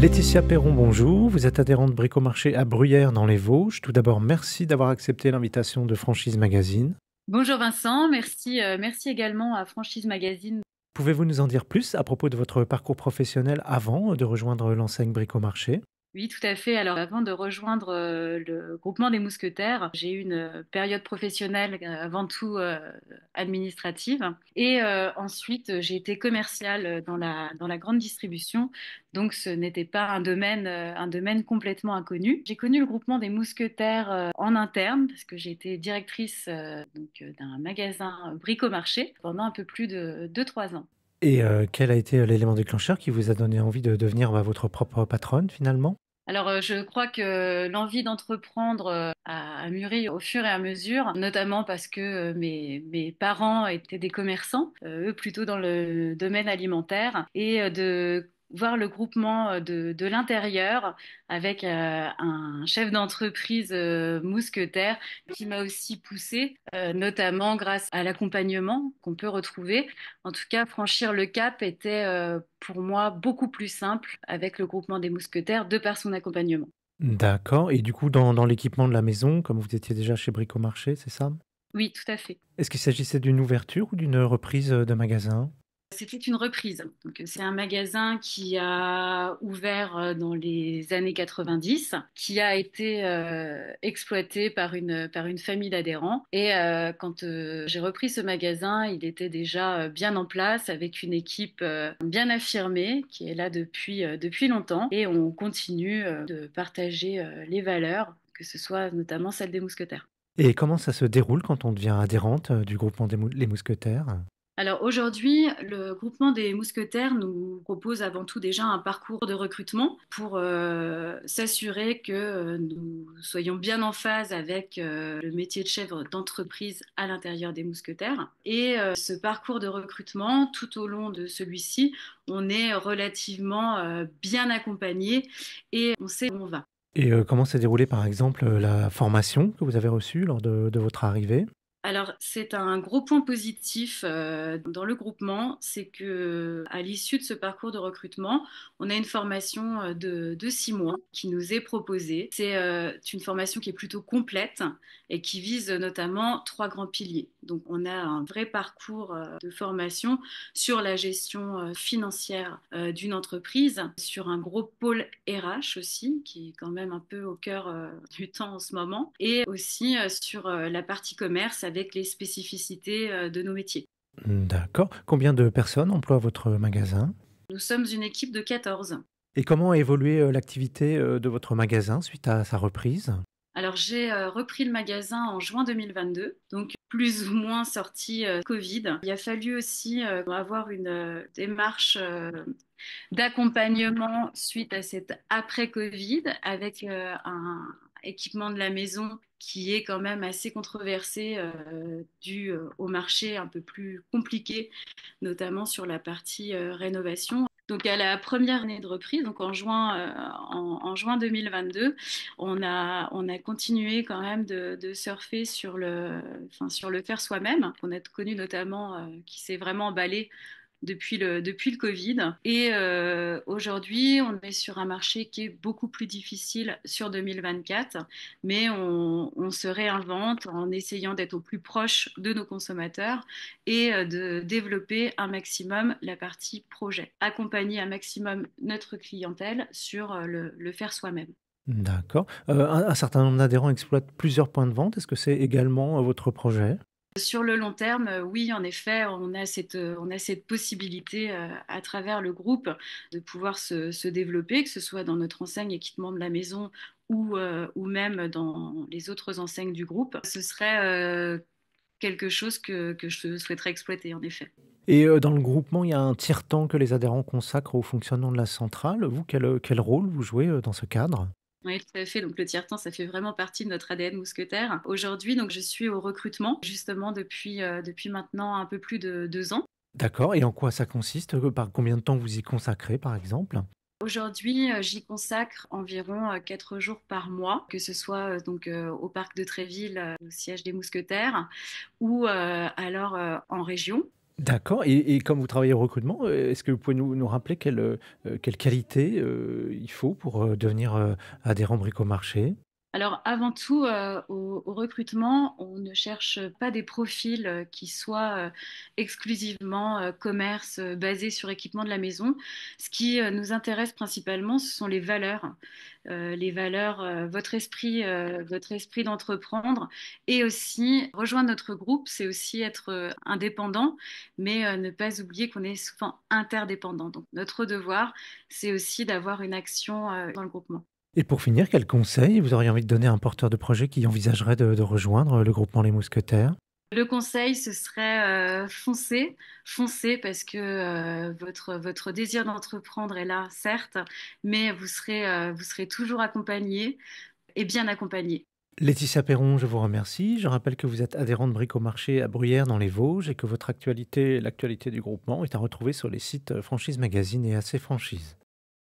Laetitia Perron, bonjour. Vous êtes adhérente Bricomarché à Bruyères dans les Vosges. Tout d'abord, merci d'avoir accepté l'invitation de Franchise Magazine. Bonjour Vincent, merci également à Franchise Magazine. Pouvez-vous nous en dire plus à propos de votre parcours professionnel avant de rejoindre l'enseigne Bricomarché? Oui, tout à fait. Alors, avant de rejoindre le groupement des mousquetaires, j'ai eu une période professionnelle avant tout administrative. Et ensuite, j'ai été commerciale dans la grande distribution. Donc, ce n'était pas un domaine complètement inconnu. J'ai connu le groupement des mousquetaires en interne parce que j'ai été directrice d'un magasin bricomarché pendant un peu plus de 3 ans. Et quel a été l'élément déclencheur qui vous a donné envie de devenir votre propre patronne finalement? Alors, je crois que l'envie d'entreprendre a mûri au fur et à mesure, notamment parce que mes parents étaient des commerçants, eux plutôt dans le domaine alimentaire, et de voir le groupement de l'intérieur avec un chef d'entreprise mousquetaire qui m'a aussi poussée, notamment grâce à l'accompagnement qu'on peut retrouver. En tout cas, franchir le cap était pour moi beaucoup plus simple avec le groupement des mousquetaires de par son accompagnement. D'accord. Et du coup, dans l'équipement de la maison, comme vous étiez déjà chez Bricomarché, c'est ça? Oui, tout à fait. Est-ce qu'il s'agissait d'une ouverture ou d'une reprise de magasin? C'était une reprise. Donc, c'est un magasin qui a ouvert dans les années 90, qui a été exploité par une famille d'adhérents. Et quand j'ai repris ce magasin, il était déjà bien en place avec une équipe bien affirmée qui est là depuis longtemps. Et on continue de partager les valeurs, que ce soit notamment celle des mousquetaires. Et comment ça se déroule quand on devient adhérente du groupement Les Mousquetaires? Alors aujourd'hui, le groupement des mousquetaires nous propose avant tout déjà un parcours de recrutement pour s'assurer que nous soyons bien en phase avec le métier de chef d'entreprise à l'intérieur des mousquetaires. Et ce parcours de recrutement, tout au long de celui-ci, on est relativement bien accompagné et on sait où on va. Et comment s'est déroulée, par exemple, la formation que vous avez reçue lors de votre arrivée? Alors, c'est un gros point positif dans le groupement, c'est que à l'issue de ce parcours de recrutement, on a une formation de 6 mois qui nous est proposée. C'est une formation qui est plutôt complète et qui vise notamment trois grands piliers. Donc, on a un vrai parcours de formation sur la gestion financière d'une entreprise, sur un gros pôle RH aussi, qui est quand même un peu au cœur du temps en ce moment, et aussi sur la partie commerce avec les spécificités de nos métiers. D'accord. Combien de personnes emploient votre magasin? Nous sommes une équipe de 14. Et comment a évolué, l'activité, de votre magasin suite à sa reprise? Alors j'ai repris le magasin en juin 2022, donc plus ou moins sorti Covid. Il a fallu aussi avoir une démarche d'accompagnement suite à cet après-Covid avec un équipement de la maison qui est quand même assez controversé dû au marché un peu plus compliqué, notamment sur la partie rénovation. Donc à la première année de reprise, donc en juin 2022, on a continué quand même de surfer sur le faire soi-même, qu'on a connu notamment, qui s'est vraiment emballé depuis le Covid. Et aujourd'hui, on est sur un marché qui est beaucoup plus difficile sur 2024, mais on se réinvente en essayant d'être au plus proche de nos consommateurs et de développer un maximum la partie projet, accompagner un maximum notre clientèle sur le faire soi-même. D'accord. Un certain nombre d'adhérents exploitent plusieurs points de vente. Est-ce que c'est également, votre projet? Sur le long terme, oui, en effet, on a cette possibilité à travers le groupe de pouvoir se développer, que ce soit dans notre enseigne équipement de la maison ou même dans les autres enseignes du groupe. Ce serait quelque chose que je souhaiterais exploiter, en effet. Et dans le groupement, il y a un tiers-temps que les adhérents consacrent au fonctionnement de la centrale. Vous, quel rôle vous jouez, dans ce cadre? Oui, tout à fait. Donc le tiers-temps, ça fait vraiment partie de notre ADN mousquetaire. Aujourd'hui, donc je suis au recrutement justement depuis maintenant un peu plus de 2 ans. D'accord, et en quoi ça consiste? Par combien de temps vous y consacrez, par exemple? Aujourd'hui, j'y consacre environ 4 jours par mois, que ce soit au parc de Tréville, au siège des Mousquetaires, ou alors en région. D'accord et comme vous travaillez au recrutement, est-ce que vous pouvez nous rappeler quelle qualité, il faut pour, devenir, adhérent Bricomarché? Alors avant tout, au recrutement, on ne cherche pas des profils qui soient exclusivement commerce, basés sur équipement de la maison. Ce qui nous intéresse principalement, ce sont les valeurs, votre esprit d'entreprendre et aussi rejoindre notre groupe, c'est aussi être indépendant, mais ne pas oublier qu'on est souvent interdépendant. Donc notre devoir, c'est aussi d'avoir une action dans le groupement. Et pour finir, quel conseil vous auriez envie de donner à un porteur de projet qui envisagerait de rejoindre le groupement Les Mousquetaires? Le conseil, ce serait foncez, foncez parce que votre désir d'entreprendre est là, certes, mais vous serez toujours accompagné et bien accompagné. Laetitia Perron, je vous remercie. Je rappelle que vous êtes adhérente Bricomarché à Bruyères dans les Vosges et que votre actualité, l'actualité du groupement, est à retrouver sur les sites Franchise Magazine et AC Franchise.